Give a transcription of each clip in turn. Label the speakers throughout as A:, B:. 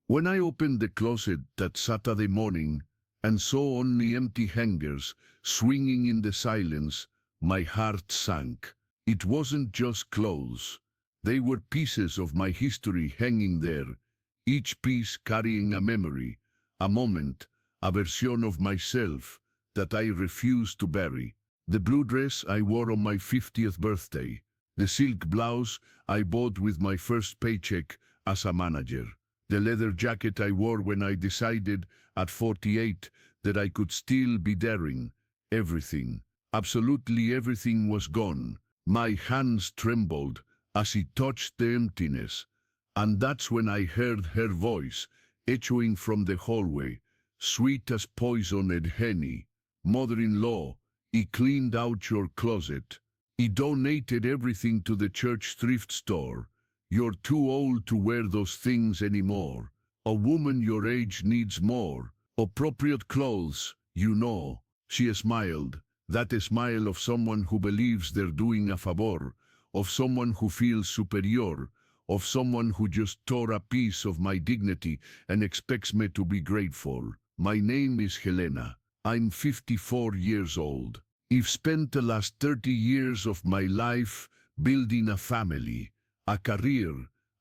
A: When I opened the closet that Saturday morning and saw only empty hangers swinging in the silence, my heart sank. It wasn't just clothes. They were pieces of my history hanging there, each piece carrying a memory, a moment, a version of myself that I refused to bury. The blue dress I wore on my 50th birthday, the silk blouse I bought with my first paycheck as a manager, the leather jacket I wore when I decided at 48 that I could still be daring. Everything, absolutely everything was gone. My hands trembled as he touched the emptiness, and that's when I heard her voice echoing from the hallway, sweet as poisoned honey. Mother-in-law, he cleaned out your closet. He donated everything to the church thrift store. You're too old to wear those things anymore. A woman your age needs more appropriate clothes, you know. She smiled, that smile of someone who believes they're doing a favor, of someone who feels superior, of someone who just tore a piece of my dignity and expects me to be grateful. My name is Helena. I'm 54 years old. I've spent the last 30 years of my life building a family, a career,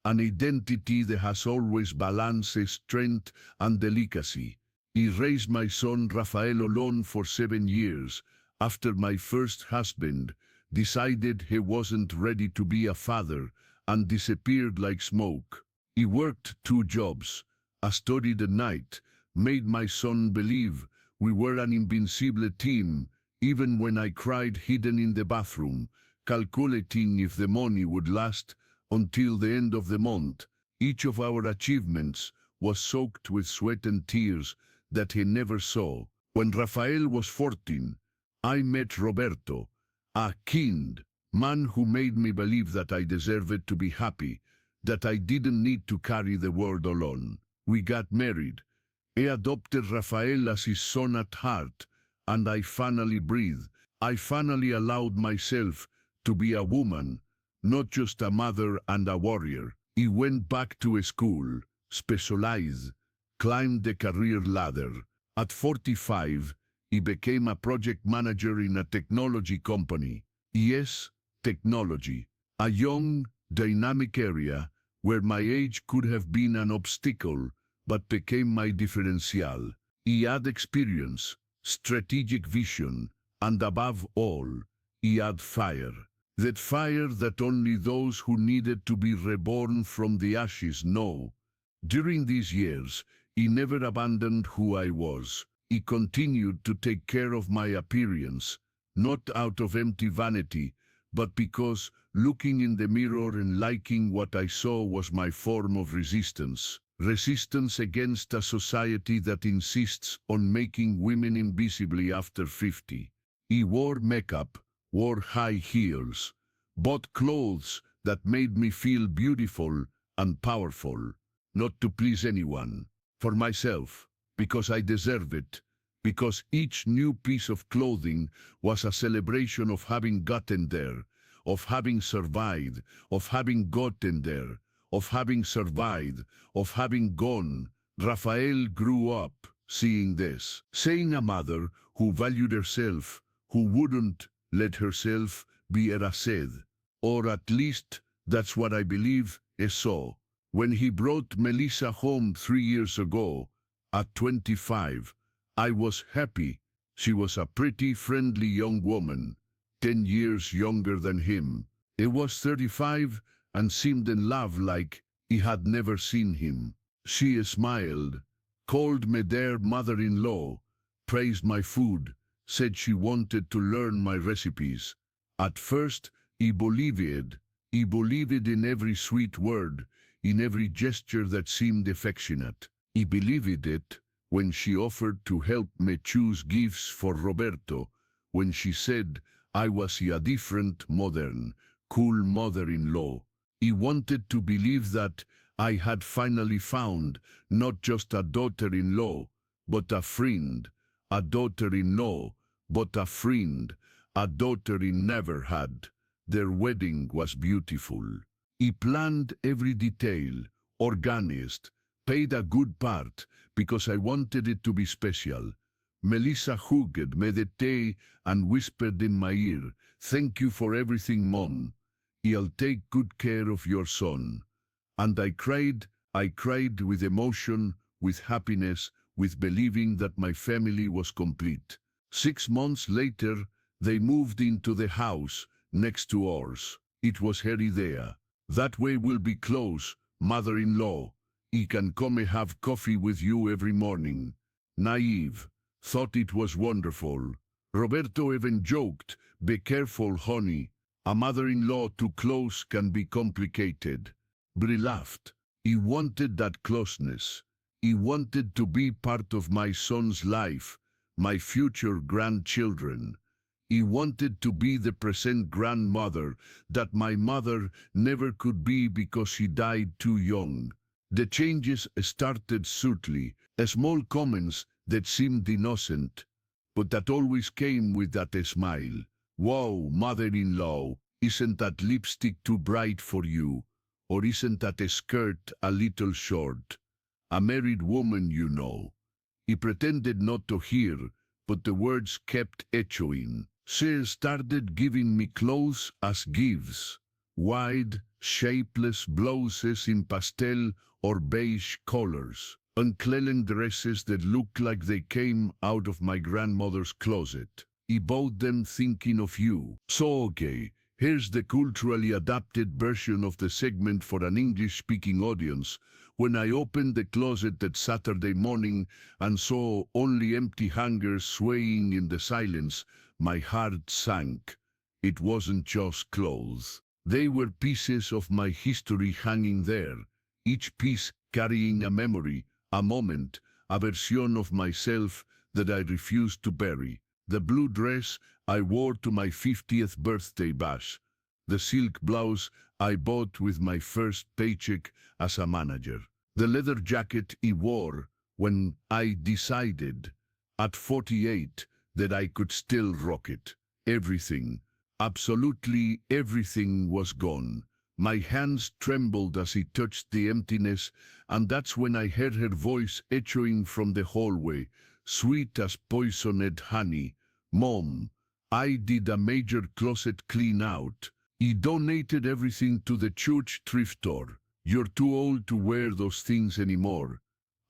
A: an identity that has always balanced strength and delicacy. I raised my son Rafael alone for 7 years after my first husband decided he wasn't ready to be a father and disappeared like smoke. He worked 2 jobs, studied at night, made my son believe we were an invincible team, even when I cried hidden in the bathroom, calculating if the money would last until the end of the month. Each of our achievements was soaked with sweat and tears that he never saw. When Rafael was 14, I met Roberto, a kind man who made me believe that I deserved to be happy, that I didn't need to carry the world alone. We got married. He adopted Rafael as his son at heart, and I finally breathed. I finally allowed myself to be a woman, not just a mother and a warrior. He went back to school, specialized, climbed the career ladder. At 45, he became a project manager in a technology company. Yes, technology. A young, dynamic area where my age could have been an obstacle, but became my differential. He had experience, strategic vision, and above all, he had fire. That fire that only those who needed to be reborn from the ashes know. During these years, he never abandoned who I was. He continued to take care of my appearance, not out of empty vanity, but because looking in the mirror and liking what I saw was my form of resistance. Resistance against a society that insists on making women invisible after 50. He wore makeup, wore high heels, bought clothes that made me feel beautiful and powerful, not to please anyone, for myself, because I deserve it, because each new piece of clothing was a celebration of having gotten there, of having survived, of having gotten there, of having survived, of having gone. Rafael grew up seeing this, seeing a mother who valued herself, who wouldn't let herself be erased. Or at least, that's what I believe he saw. When he brought Melissa home 3 years ago, at 25, I was happy. She was a pretty, friendly young woman, 10 years younger than him. He was 35 and seemed in love like he had never seen him. She smiled, called me their mother-in-law, praised my food, said she wanted to learn my recipes. At first, he believed it. He believed in every sweet word, in every gesture that seemed affectionate. He believed it when she offered to help me choose gifts for Roberto, when she said I was a different, modern, cool mother-in-law. He wanted to believe that I had finally found not just a daughter-in-law, but a friend, a daughter-in-law, but a friend, a daughter he never had. Their wedding was beautiful. He planned every detail, organized, paid a good part, because I wanted it to be special. Melissa hugged me the tea and whispered in my ear, "Thank you for everything, Mom. I'll take good care of your son." And I cried with emotion, with happiness, with believing that my family was complete. 6 months later, they moved into the house next to ours. It was her idea. "That way we'll be close, mother-in-law. I can come and have coffee with you every morning." Naive. Thought it was wonderful. Roberto even joked, "Be careful, honey. A mother-in-law too close can be complicated." But he laughed. He wanted that closeness. He wanted to be part of my son's life, my future grandchildren. He wanted to be the present grandmother that my mother never could be because she died too young. The changes started subtly, small comments that seemed innocent, but that always came with that smile. "Wow, mother-in-law, isn't that lipstick too bright for you? Or isn't that skirt a little short? A married woman, you know." He pretended not to hear, but the words kept echoing. She started giving me clothes as gifts. Wide, shapeless blouses in pastel or beige colors. Unclean dresses that looked like they came out of my grandmother's closet. He bought them thinking of you. So okay, here's the culturally adapted version of the segment for an English-speaking audience. When I opened the closet that Saturday morning and saw only empty hangers swaying in the silence, my heart sank. It wasn't just clothes. They were pieces of my history hanging there, each piece carrying a memory, a moment, a version of myself that I refused to bury. The blue dress I wore to my 50th birthday bash. The silk blouse I bought with my first paycheck as a manager. The leather jacket I wore when I decided, at 48, that I could still rock it. Everything, absolutely everything was gone. My hands trembled as he touched the emptiness, and that's when I heard her voice echoing from the hallway, sweet as poisoned honey. "Mom, I did a major closet clean out. I donated everything to the church thrift store. You're too old to wear those things anymore.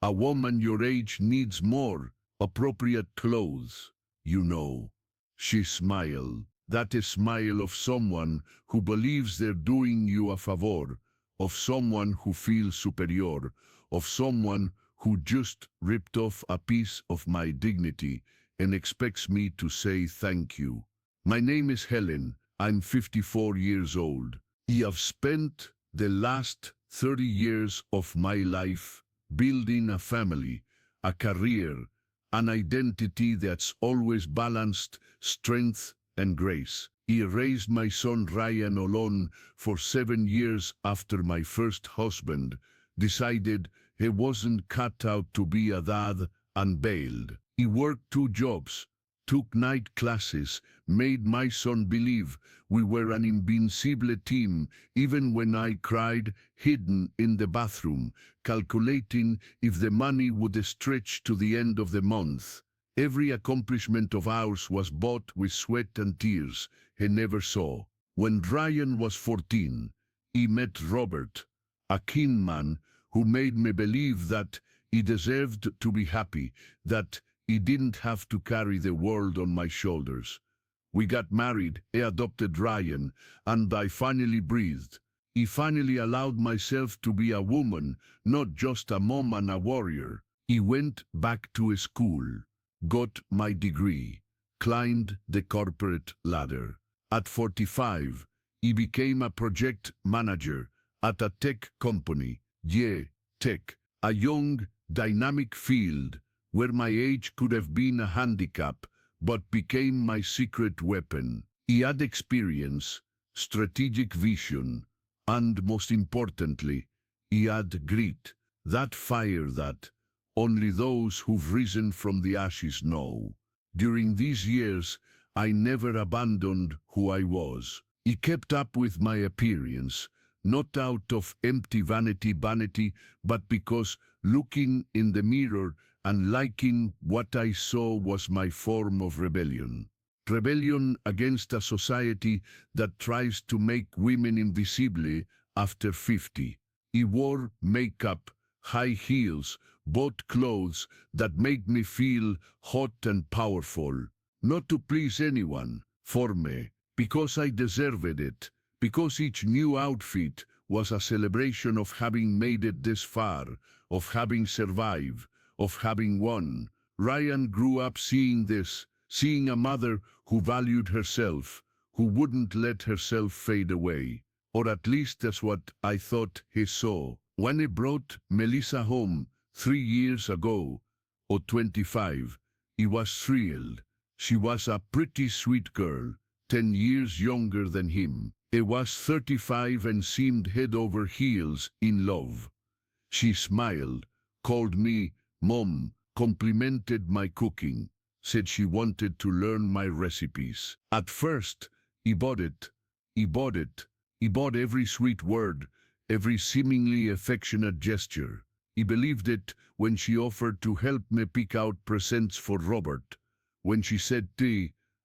A: A woman your age needs more appropriate clothes, you know." She smiled. That smile of someone who believes they're doing you a favor, of someone who feels superior, of someone who just ripped off a piece of my dignity and expects me to say thank you. My name is Helen. I'm 54 years old. I have spent the last 30 years of my life building a family, a career, an identity that's always balanced strength and grace. I raised my son Ryan alone for 7 years after my first husband decided he wasn't cut out to be a dad and bailed. He worked 2 jobs, took night classes, made my son believe we were an invincible team, even when I cried, hidden in the bathroom, calculating if the money would stretch to the end of the month. Every accomplishment of ours was bought with sweat and tears he never saw. When Ryan was 14, he met Robert, a keen man who made me believe that he deserved to be happy, that he didn't have to carry the world on my shoulders. We got married, I adopted Ryan, and I finally breathed. I finally allowed myself to be a woman, not just a mom and a warrior. I went back to school, got my degree, climbed the corporate ladder. At 45, I became a project manager at a tech company. Yeah, tech, a young, dynamic field where my age could have been a handicap, but became my secret weapon. He had experience, strategic vision, and most importantly, he had grit, that fire that only those who've risen from the ashes know. During these years, I never abandoned who I was. I kept up with my appearance, not out of empty vanity, but because looking in the mirror and liking what I saw was my form of rebellion. Rebellion against a society that tries to make women invisible after 50. He wore makeup, high heels, bought clothes that made me feel hot and powerful. Not to please anyone, for me, because I deserved it, because each new outfit was a celebration of having made it this far, of having survived, of having won. Ryan grew up seeing this, seeing a mother who valued herself, who wouldn't let herself fade away. Or at least that's what I thought he saw. When he brought Melissa home 3 years ago, or 25, he was thrilled. She was a pretty sweet girl, 10 years younger than him. He was 35 and seemed head over heels in love. She smiled, called me Mom, complimented my cooking, said she wanted to learn my recipes. At first, he bought it. He bought every sweet word, every seemingly affectionate gesture. He believed it when she offered to help me pick out presents for Robert. When she said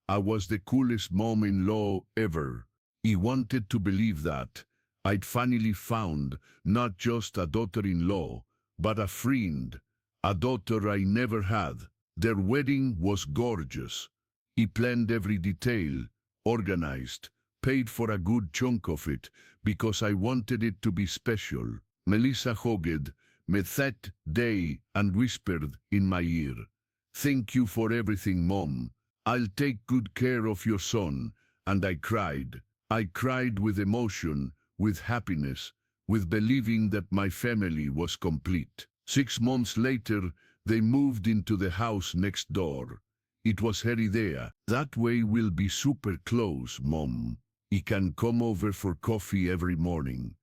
A: I was the coolest mom-in-law ever. He wanted to believe that I'd finally found not just a daughter-in-law, but a friend, a daughter I never had. Their wedding was gorgeous. He planned every detail, organized, paid for a good chunk of it, because I wanted it to be special. Melissa hugged me that day and whispered in my ear, "Thank you for everything, Mom. I'll take good care of your son." And I cried. I cried with emotion, with happiness, with believing that my family was complete. 6 months later, they moved into the house next door. It was her idea. "That way we'll be super close, Mom. He can come over for coffee every morning."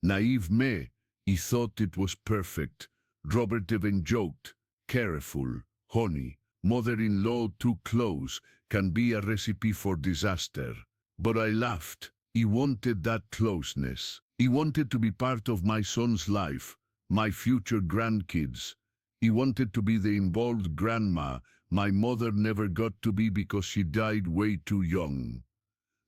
A: Naive me, he thought it was perfect. Robert even joked, "Careful, honey. Mother-in-law too close can be a recipe for disaster." But I laughed. He wanted that closeness. He wanted to be part of my son's life, my future grandkids. He wanted to be the involved grandma my mother never got to be because she died way too young.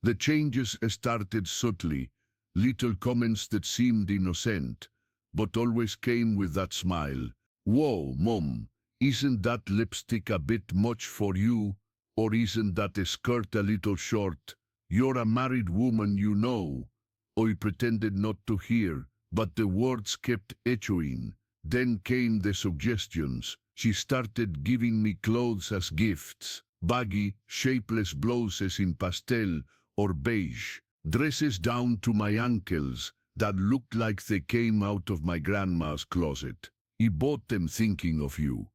A: The changes started subtly, little comments that seemed innocent, but always came with that smile. "Whoa, Mom, isn't that lipstick a bit much for you? Or isn't that skirt a little short? You're a married woman, you know." I pretended not to hear, but the words kept echoing. Then came the suggestions. She started giving me clothes as gifts, baggy, shapeless blouses in pastel or beige, dresses down to my ankles that looked like they came out of my grandma's closet. "He bought them thinking of you.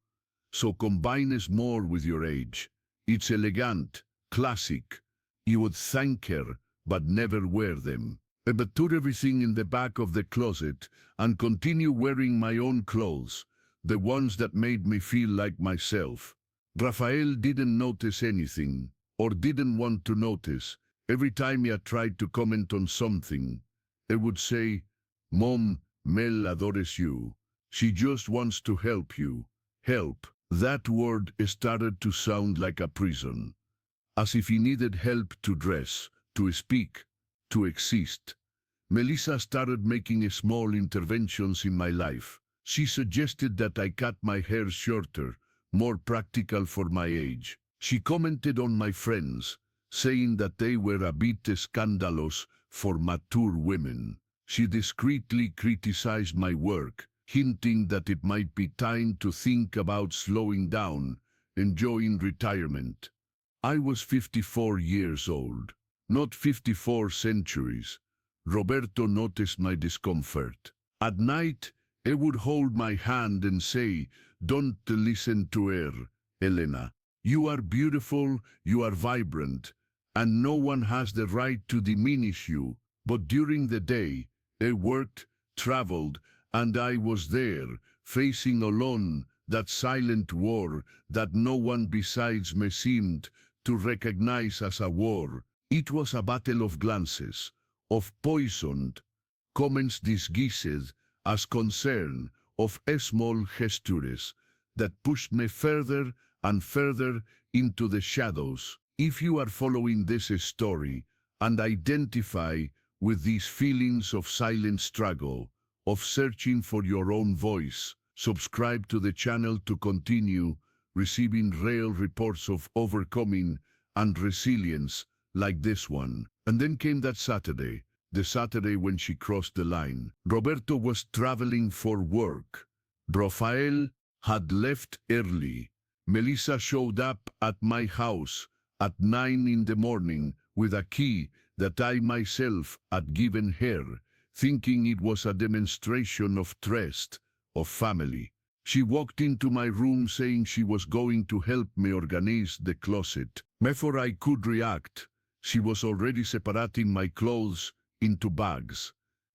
A: So combine us more with your age. It's elegant, classic." You would thank her, but never wear them. I but put everything in the back of the closet and continue wearing my own clothes, the ones that made me feel like myself. Rafael didn't notice anything, or didn't want to notice. Every time he tried to comment on something, he would say, "Mom, Mel adores you. She just wants to help you." Help. That word started to sound like a prison. As if he needed help to dress, to speak, to exist. Melissa started making small interventions in my life. She suggested that I cut my hair shorter, more practical for my age. She commented on my friends, saying that they were a bit scandalous for mature women. She discreetly criticized my work, hinting that it might be time to think about slowing down, enjoying retirement. I was 54 years old, not 54 centuries. Roberto noticed my discomfort. At night, he would hold my hand and say, "Don't listen to her, Elena. You are beautiful, you are vibrant, and no one has the right to diminish you." But during the day, he worked, traveled, and I was there, facing alone that silent war that no one besides me seemed to recognize as a war. It was a battle of glances, of poisoned comments disguised as concern, of small gestures that pushed me further and further into the shadows. If you are following this story and identify with these feelings of silent struggle, of searching for your own voice, subscribe to the channel to continue receiving real reports of overcoming and resilience like this one. And then came that Saturday, the Saturday when she crossed the line. Roberto was traveling for work. Rafael had left early. Melissa showed up at my house at 9 in the morning with a key that I myself had given her, thinking it was a demonstration of trust, of family. She walked into my room saying she was going to help me organize the closet. Before I could react, she was already separating my clothes into bags.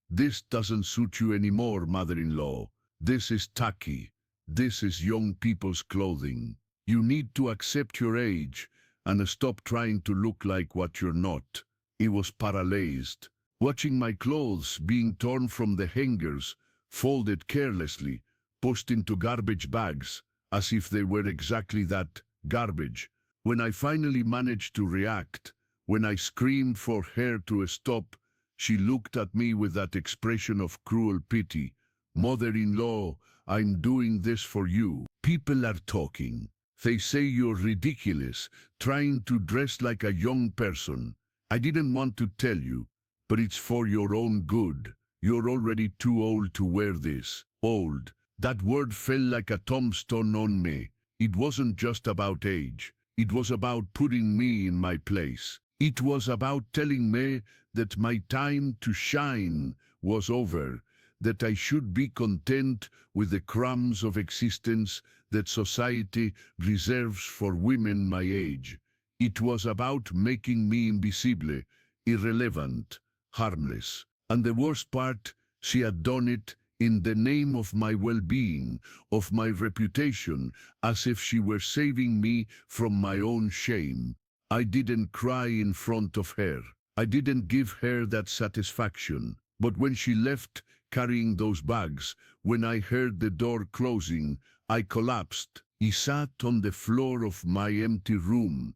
A: This doesn't suit you anymore, mother-in-law. This is tacky. This is young people's clothing. You need to accept your age and stop trying to look like what you're not. He was paralyzed, watching my clothes being torn from the hangers, folded carelessly, pushed into garbage bags, as if they were exactly that, garbage. When I finally managed to react, when I screamed for her to stop, she looked at me with that expression of cruel pity. Mother-in-law, I'm doing this for you. People are talking. They say you're ridiculous, trying to dress like a young person. I didn't want to tell you, but it's for your own good. You're already too old to wear this. Old. That word fell like a tombstone on me. It wasn't just about age. It was about putting me in my place. It was about telling me that my time to shine was over, that I should be content with the crumbs of existence that society reserves for women my age. It was about making me invisible, irrelevant, harmless. And the worst part, she had done it in the name of my well-being, of my reputation, as if she were saving me from my own shame. I didn't cry in front of her. I didn't give her that satisfaction. But when she left, carrying those bags, when I heard the door closing, I collapsed. I sat on the floor of my empty room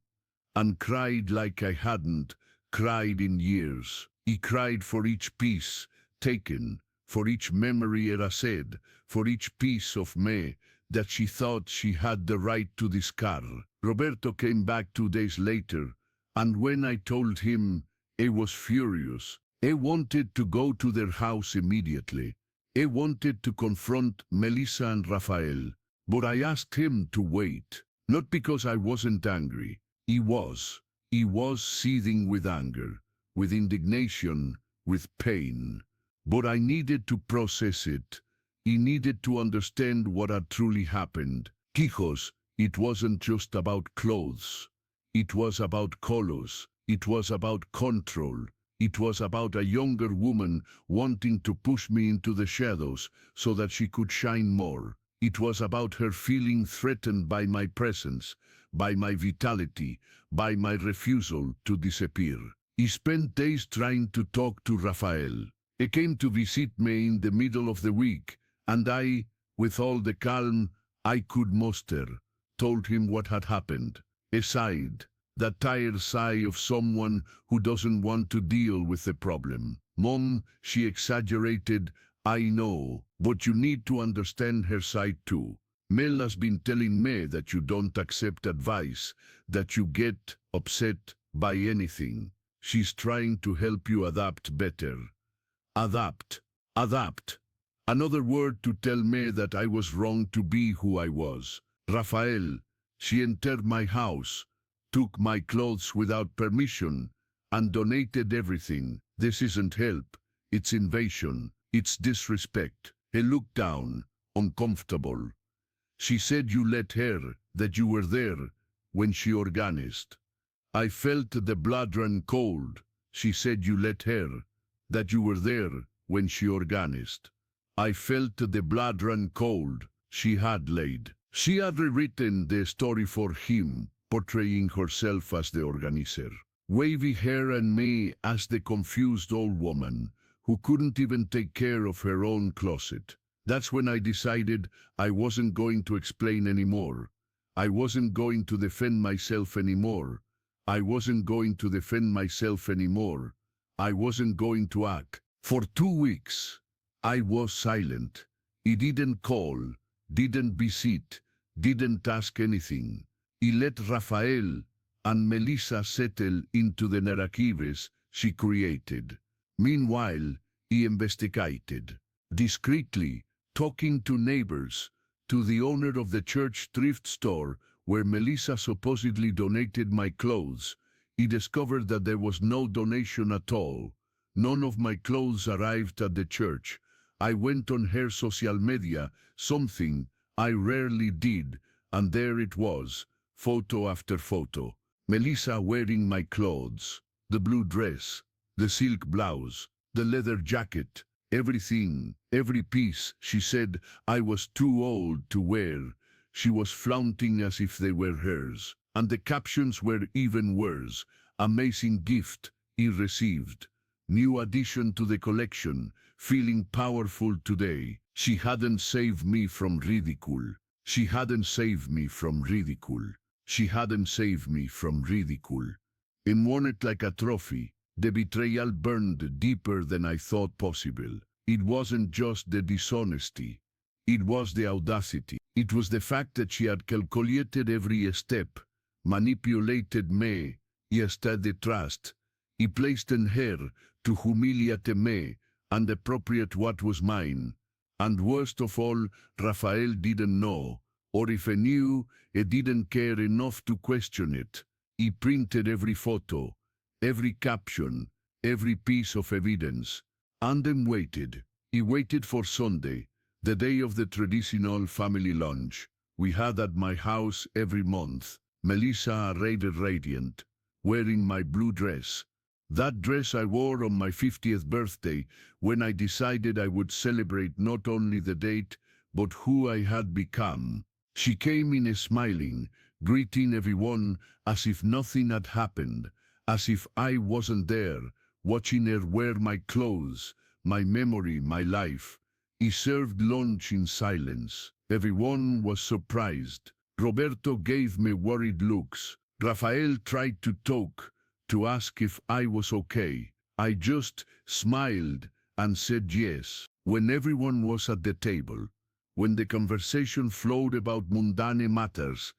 A: and cried like I hadn't cried in years. I cried for each piece taken, for each memory erased, for each piece of me that she thought she had the right to discard. Roberto came back 2 days later, and when I told him, he was furious. He wanted to go to their house immediately. He wanted to confront Melissa and Rafael, but I asked him to wait, not because I wasn't angry. He was seething with anger, with indignation, with pain. But I needed to process it. He needed to understand what had truly happened. Because it wasn't just about clothes. It was about colors. It was about control. It was about a younger woman wanting to push me into the shadows so that she could shine more. It was about her feeling threatened by my presence, by my vitality, by my refusal to disappear. He spent days trying to talk to Rafael. He came to visit me in the middle of the week, and I, with all the calm I could muster, told him what had happened. He sighed, that tired sigh of someone who doesn't want to deal with the problem. Mom, she exaggerated, I know, but you need to understand her side too. Mel has been telling me that you don't accept advice, that you get upset by anything. She's trying to help you adapt better. Adapt. Adapt. Another word to tell me that I was wrong to be who I was. Rafael, she entered my house, took my clothes without permission, and donated everything. This isn't help. It's invasion. It's disrespect. He looked down, uncomfortable. She said you let her, that you were there when she organized. I felt the blood run cold. She said you let her, that you were there when she organized. I felt the blood run cold. She had laid. She had rewritten the story for him, portraying herself as the organizer. Wavy hair and me as the confused old woman who couldn't even take care of her own closet. That's when I decided I wasn't going to explain anymore. I wasn't going to defend myself anymore. I wasn't going to defend myself anymore. I wasn't going to act. For 2 weeks, I was silent. He didn't call, didn't visit, didn't ask anything. He let Rafael and Melissa settle into the narratives she created. Meanwhile, he investigated, discreetly, talking to neighbors, to the owner of the church thrift store where Melissa supposedly donated my clothes. He discovered that there was no donation at all. None of my clothes arrived at the church. I went on her social media, something I rarely did, and there it was, photo after photo. Melissa wearing my clothes, the blue dress, the silk blouse, the leather jacket, everything, every piece, she said I was too old to wear. She was flaunting as if they were hers. And the captions were even worse. Amazing gift he received. New addition to the collection, feeling powerful today. She hadn't saved me from ridicule. She hadn't saved me from ridicule. She hadn't saved me from ridicule. In worn it like a trophy, the betrayal burned deeper than I thought possible. It wasn't just the dishonesty. It was the audacity. It was the fact that she had calculated every step, manipulated me, y hasta the trust. He placed in her to humiliate me and appropriate what was mine. And worst of all, Rafael didn't know, or if he knew, he didn't care enough to question it. He printed every photo, every caption, every piece of evidence, and then waited. He waited for Sunday, the day of the traditional family lunch we had at my house every month. Melissa arrayed radiant, wearing my blue dress. That dress I wore on my 50th birthday when I decided I would celebrate not only the date, but who I had become. She came in smiling, greeting everyone as if nothing had happened, as if I wasn't there, watching her wear my clothes, my memory, my life. He served lunch in silence. Everyone was surprised. Roberto gave me worried looks. Rafael tried to talk, to ask if I was okay. I just smiled and said yes. When everyone was at the table, when the conversation flowed about mundane matters,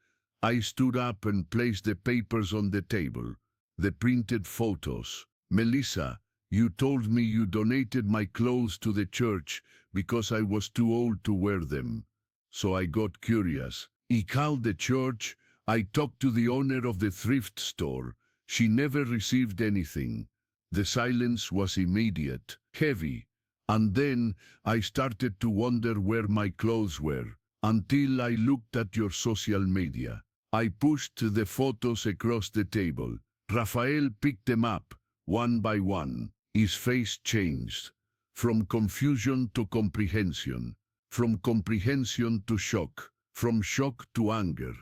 A: I stood up and placed the papers on the table, the printed photos. Melissa, you told me you donated my clothes to the church because I was too old to wear them. So I got curious. I called the church. I talked to the owner of the thrift store. She never received anything. The silence was immediate, heavy. And then I started to wonder where my clothes were, until I looked at your social media. I pushed the photos across the table. Rafael picked them up, one by one. His face changed, from confusion to comprehension, from comprehension to shock, from shock to anger.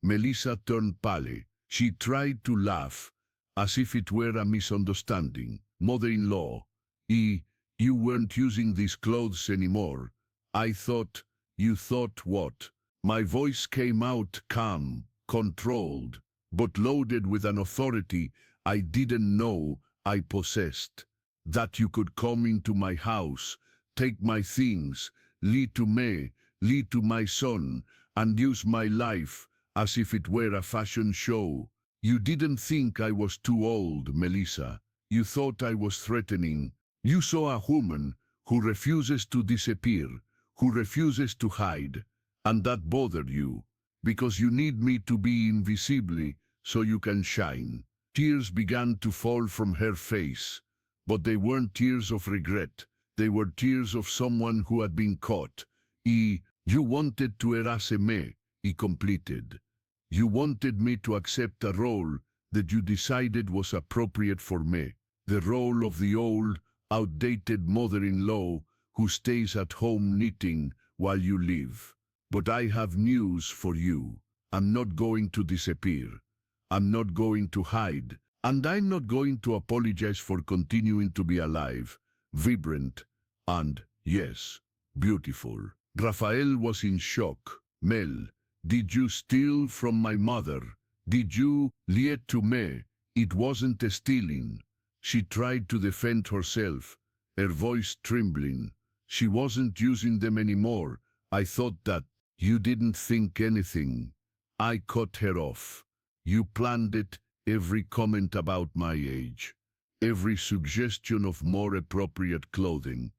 A: Melissa turned pale. She tried to laugh, as if it were a misunderstanding. Mother-in-law, you weren't using these clothes anymore. I thought, you thought what? My voice came out calm, controlled, but loaded with an authority I didn't know I possessed. That you could come into my house, take my things, lead to me, lead to my son, and use my life as if it were a fashion show. You didn't think I was too old, Melissa. You thought I was threatening. You saw a woman who refuses to disappear, who refuses to hide, and that bothered you, because you need me to be invisible so you can shine. Tears began to fall from her face, but they weren't tears of regret. They were tears of someone who had been caught. You wanted to erase me, he completed. You wanted me to accept a role that you decided was appropriate for me, the role of the old, outdated mother-in-law who stays at home knitting while you live. But I have news for you. I'm not going to disappear. I'm not going to hide. And I'm not going to apologize for continuing to be alive, vibrant, and, yes, beautiful. Rafael was in shock. Mel, did you steal from my mother? Did you lie to me? It wasn't a stealing. She tried to defend herself, her voice trembling. She wasn't using them anymore. I thought that you didn't think anything. I cut her off. You planned it, every comment about my age, every suggestion of more appropriate clothing,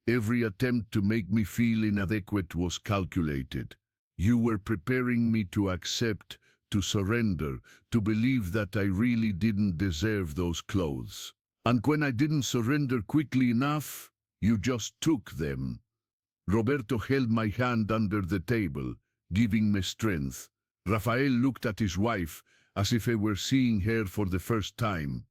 A: every attempt to make me feel inadequate was calculated. You were preparing me to accept, to surrender, to believe that I really didn't deserve those clothes. And when I didn't surrender quickly enough, you just took them. Roberto held my hand under the table, giving me strength. Rafael looked at his wife as if he were seeing her for the first time.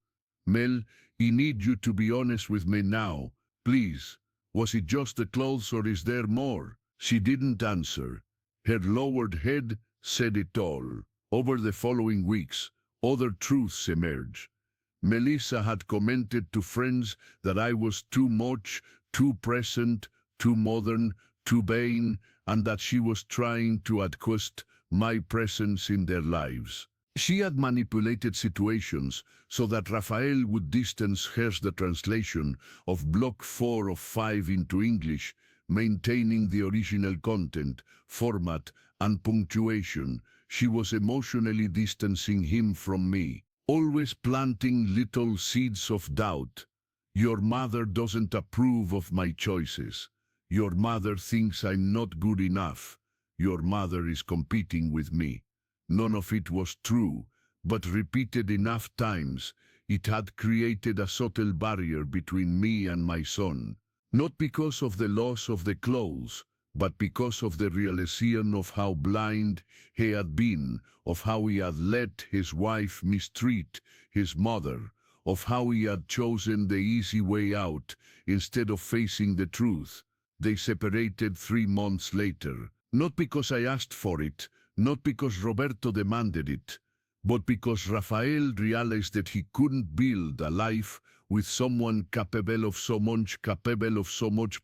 A: Mel, I need you to be honest with me now, please. Was it just the clothes or is there more? She didn't answer. Her lowered head said it all. Over the following weeks, other truths emerged. Melissa had commented to friends that I was too much, too present, too modern, too vain, and that she was trying to adjust my presence in their lives. She had manipulated situations so that Rafael would distance her. The translation of Block 4 of 5 into English, maintaining the original content, format, and punctuation. She was emotionally distancing him from me, always planting little seeds of doubt. Your mother doesn't approve of my choices. Your mother thinks I'm not good enough. Your mother is competing with me. None of it was true, but repeated enough times, it had created a subtle barrier between me and my son. Not because of the loss of the clothes, but because of the realization of how blind he had been, of how he had let his wife mistreat his mother, of how he had chosen the easy way out instead of facing the truth. They separated 3 months later, not because I asked for it, not because Roberto demanded it, but because Rafael realized that he couldn't build a life with someone capable of so much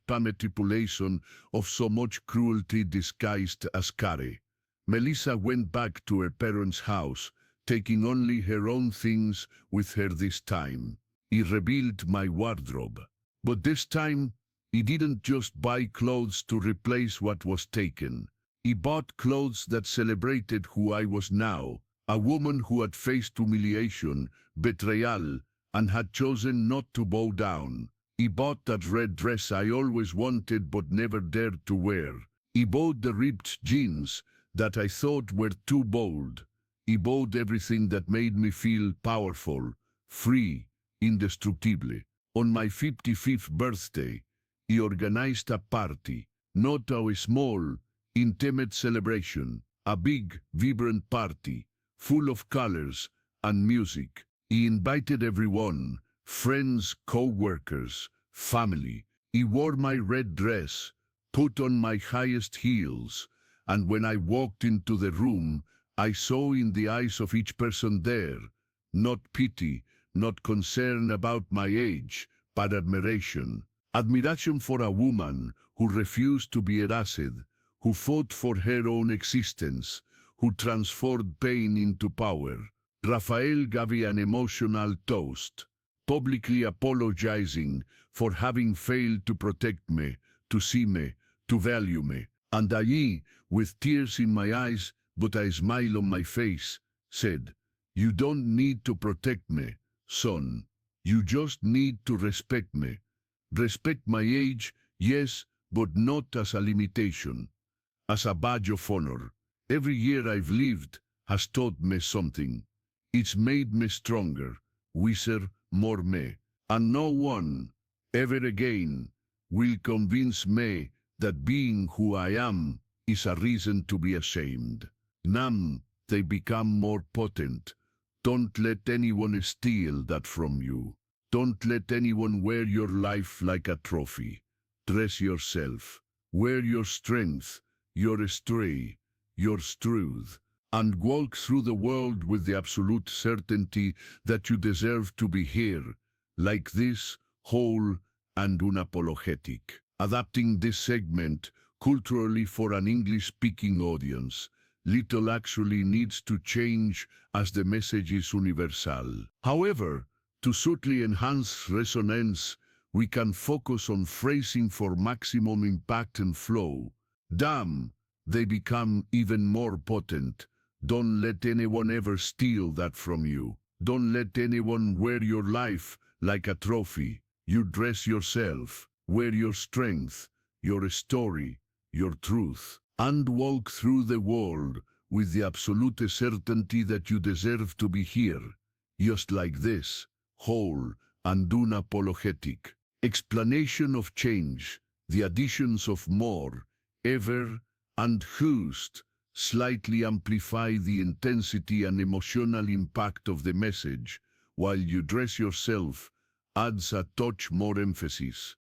A: manipulation, of so much cruelty disguised as care. Melissa went back to her parents' house, taking only her own things with her this time. I rebuilt my wardrobe. But this time, I didn't just buy clothes to replace what was taken. I bought clothes that celebrated who I was now, a woman who had faced humiliation, betrayal, and had chosen not to bow down. I bought that red dress I always wanted but never dared to wear. I bought the ripped jeans that I thought were too bold. I bought everything that made me feel powerful, free, indestructible. On my 55th birthday, I organized a party, not a small, intimate celebration, a big, vibrant party, full of colors and music. I invited everyone, friends, co-workers, family. I wore my red dress, put on my highest heels, and when I walked into the room, I saw in the eyes of each person there, not pity, not concern about my age, but admiration. Admiration for a woman who refused to be harassed, who fought for her own existence, who transformed pain into power. Rafael gave an emotional toast, publicly apologizing for having failed to protect me, to see me, to value me. And I, with tears in my eyes but a smile on my face, said, "You don't need to protect me, son. You just need to respect me. Respect my age, yes, but not as a limitation, as a badge of honor. Every year I've lived has taught me something. It's made me stronger, wiser, more me. And no one, ever again, will convince me that being who I am is a reason to be ashamed. Now they become more potent. Don't let anyone steal that from you. Don't let anyone wear your life like a trophy. Dress yourself. Wear your strength, your strength, your truth, and walk through the world with the absolute certainty that you deserve to be here, like this, whole and unapologetic." adapting this segment culturally for an English-speaking audience. Little actually needs to change as the message is universal. However, to subtly enhance resonance, we can focus on phrasing for maximum impact and flow. Damn, they become even more potent. Don't let anyone ever steal that from you. Don't let anyone wear your life like a trophy. You dress yourself, wear your strength, your story, your truth, and walk through the world with the absolute certainty that you deserve to be here, just like this, whole and unapologetic. Explanation of change, the additions of more, ever, and whost slightly amplify the intensity and emotional impact of the message, while you dress yourself adds a touch more emphasis.